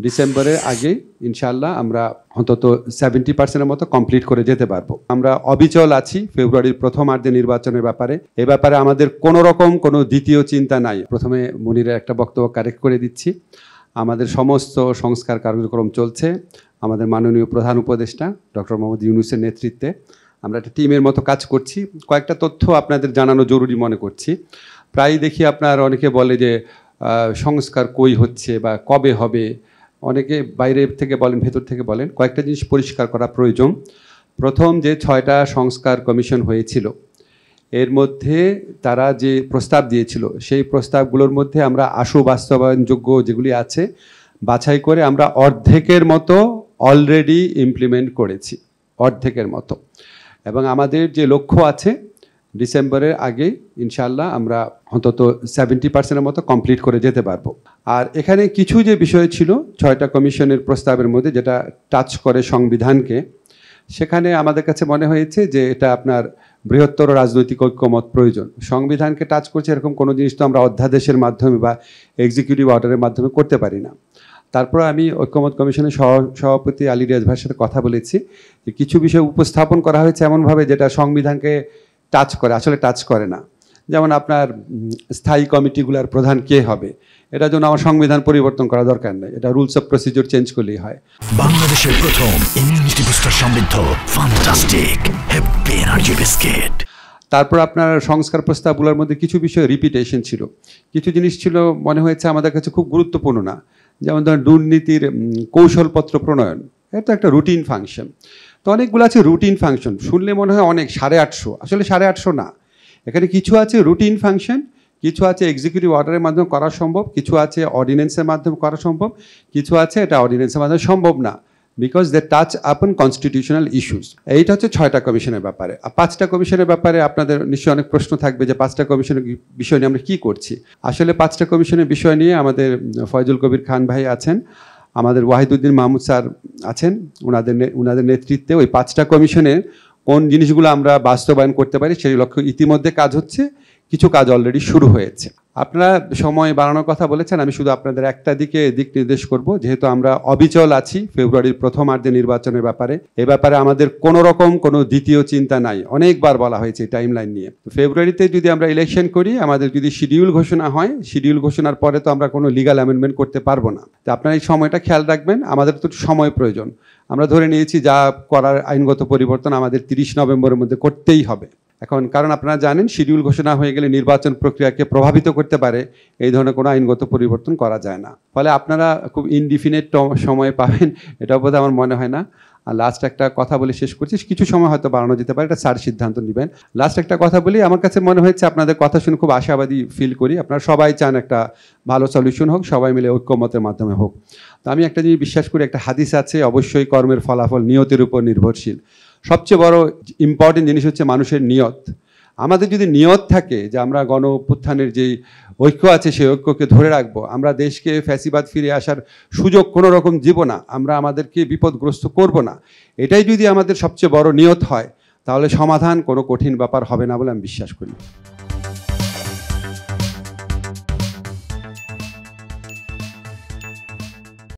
ডিসেম্বরের আগে ইনশাআল্লাহ আমরা অন্তত 70% মতো কমপ্লিট করে যেতে পারবো। আমরা অবিচল আছি ফেব্রুয়ারির প্রথমার্ধে নির্বাচনের ব্যাপারে। এ ব্যাপারে আমাদের কোনো রকম কোনো দ্বিতীয় চিন্তা নাই। প্রথমে মনিরের একটা বক্তব্য কারেক্ট করে দিচ্ছি। আমাদের সমস্ত সংস্কার কার্যক্রম চলছে আমাদের মাননীয় প্রধান উপদেষ্টা ডক্টর মোহাম্মদ ইউনূসের নেতৃত্বে। আমরা একটা টিমের মতো কাজ করছি। কয়েকটা তথ্য আপনাদের জানানো জরুরি মনে করছি। প্রায় দেখি আপনার অনেকে বলে যে সংস্কার কই হচ্ছে বা কবে হবে, অনেকে বাইরে থেকে বলেন ভেতর থেকে বলেন। কয়েকটা জিনিস পরিষ্কার করা প্রয়োজন। প্রথম যে 6টা সংস্কার কমিশন হয়েছিল এর মধ্যে তারা যে প্রস্তাব দিয়েছিল সেই প্রস্তাবগুলোর মধ্যে আমরা আশু বাস্তবায়নযোগ্য যেগুলি আছে বাছাই করে আমরা অর্ধেকের মতো অলরেডি ইমপ্লিমেন্ট করেছি, অর্ধেকের মতো। এবং আমাদের যে লক্ষ্য আছে ডিসেম্বরের আগে ইনশাআল্লাহ আমরা অন্তত 70% মতো কমপ্লিট করে যেতে পারবো। আর এখানে কিছু যে বিষয় ছিল 6টা কমিশনের প্রস্তাবের মধ্যে যেটা টাচ করে সংবিধানকে, সেখানে আমাদের কাছে মনে হয়েছে যে এটা আপনার বৃহত্তর রাজনৈতিক ঐক্যমত প্রয়োজন। সংবিধানকে টাচ করছে এরকম কোনো জিনিস তো আমরা অধ্যাদেশের মাধ্যমে বা এক্সিকিউটিভ অর্ডারের মাধ্যমে করতে পারি না। তারপর আমি ঐক্যমত কমিশনের সভাপতি আলী রিয়াজ ভাইয়ের সাথে কথা বলেছি যে কিছু বিষয় উপস্থাপন করা হয়েছে এমনভাবে যেটা সংবিধানকে টাচ করে, আসলে টাচ করে না। যেমন আপনার স্থায়ী কমিটিগুলোর প্রধান কে হবে, এটার জন্য আমার সংবিধান পরিবর্তন করা দরকার নেই, এটা রুলস অফ প্রসিডিওর চেঞ্জ করলেই হয়। বাংলাদেশের প্রথম ইমিউনিটি বুস্টার সমৃদ্ধ ফ্যান্টাস্টিক হ্যাপি এনার্জি বিস্কিট। তারপর আপনার সংস্কার প্রস্তাবগুলোর মধ্যে কিছু বিষয় রিপিটেশন ছিল, কিছু জিনিস ছিল মনে হয়েছে আমাদের কাছে খুব গুরুত্বপূর্ণ না। যেমন ধরেন দুর্নীতির কৌশলপত্র প্রণয়ন, এটা একটা রুটিন ফাংশন। তো অনেকগুলো আছে রুটিন ফাংশন, শুনলে মনে হয় অনেক 850, আসলে 850 না। এখানে কিছু আছে রুটিন ফাংশন, কিছু আছে এক্সিকিউটিভ অর্ডারের মাধ্যমে করা সম্ভব, কিছু আছে অর্ডিন্যান্সের মাধ্যমে করা সম্ভব, কিছু আছে এটা অর্ডিন্যান্সের মাধ্যমে সম্ভব না, বিকজ দে টাচ আপন কনস্টিটিউশনাল ইস্যুস। এইটা হচ্ছে 6টা কমিশনের ব্যাপারে। আর 5টা কমিশনের ব্যাপারে আপনাদের নিশ্চয়ই অনেক প্রশ্ন থাকবে যে 5টা কমিশনের বিষয় নিয়ে আমরা কী করছি। আসলে 5টা কমিশনের বিষয় নিয়ে আমাদের ফয়জুল কবির খান ভাই আছেন, আমাদের ওয়াহিদুদ্দিন মাহমুদ স্যার আছেন, ওনাদের নেতৃত্বে ওই 5টা কমিশনের কোন জিনিসগুলো আমরা বাস্তবায়ন করতে পারি সেই লক্ষ্যে ইতিমধ্যে কাজ হচ্ছে, কিছু কাজ অলরেডি শুরু হয়েছে। আপনারা সময় বাড়ানোর কথা বলেছেন, আমি শুধু আপনাদের একটা দিক নির্দেশ করব। যেহেতু আমরা অবিচল আছি ফেব্রুয়ারির প্রথমার্ধে নির্বাচনের ব্যাপারে, এ ব্যাপারে আমাদের কোনো রকম কোনো দ্বিতীয় চিন্তা নাই। অনেকবার বলা হয়েছে টাইম লাইন নিয়ে। ফেব্রুয়ারিতে যদি আমরা ইলেকশন করি, আমাদের যদি শিডিউল ঘোষণা হয়, শিডিউল ঘোষণার পরে তো আমরা কোনো লিগাল অ্যামেন্ডমেন্ট করতে পারবো না। তো আপনারা এই সময়টা খেয়াল রাখবেন, আমাদের তো সময় প্রয়োজন। আমরা ধরে নিয়েছি যা করার আইনগত পরিবর্তন আমাদের 30 নভেম্বরের মধ্যে করতেই হবে। এখন কারণ আপনারা জানেন শিডিউল ঘোষণা হয়ে গেলে নির্বাচন প্রক্রিয়াকে প্রভাবিত করতে পারে, এই ধরনের কোনো আইনগত পরিবর্তন করা যায় না। ফলে আপনারা খুব ইনডিফিনিট সময় পাবেন, এটা বোধ আমার মনে হয় না। আর লাস্ট একটা কথা বলে শেষ করছি, কিছু সময় হয়তো বাড়ানো যেতে পারে, এটা স্যার সিদ্ধান্ত নেবেন। লাস্ট একটা কথা বলি, আমার কাছে মনে হচ্ছে আপনাদের কথা শুনে খুব আশাবাদী ফিল করি। আপনারা সবাই চান একটা ভালো সলিউশন হোক, সবাই মিলে ঐক্যমতের মাধ্যমে হোক। তো আমি একটা জিনিস বিশ্বাস করি, একটা হাদিস আছে, অবশ্যই কর্মের ফলাফল নিয়তের উপর নির্ভরশীল। সবচেয়ে বড় ইম্পর্টেন্ট জিনিস হচ্ছে মানুষের নিয়ত। আমাদের যদি নিয়ত থাকে যে আমরা গণ অভ্যুত্থানের যেই ঐক্য আছে সেই ঐক্যকে ধরে রাখবো, আমরা দেশকে ফ্যাসিবাদ ফিরে আসার সুযোগ কোনো রকম দিব না, আমরা আমাদেরকে বিপদগ্রস্ত করব না, এটাই যদি আমাদের সবচেয়ে বড় নিয়ত হয়, তাহলে সমাধান কোনো কঠিন ব্যাপার হবে না বলে আমি বিশ্বাস করি।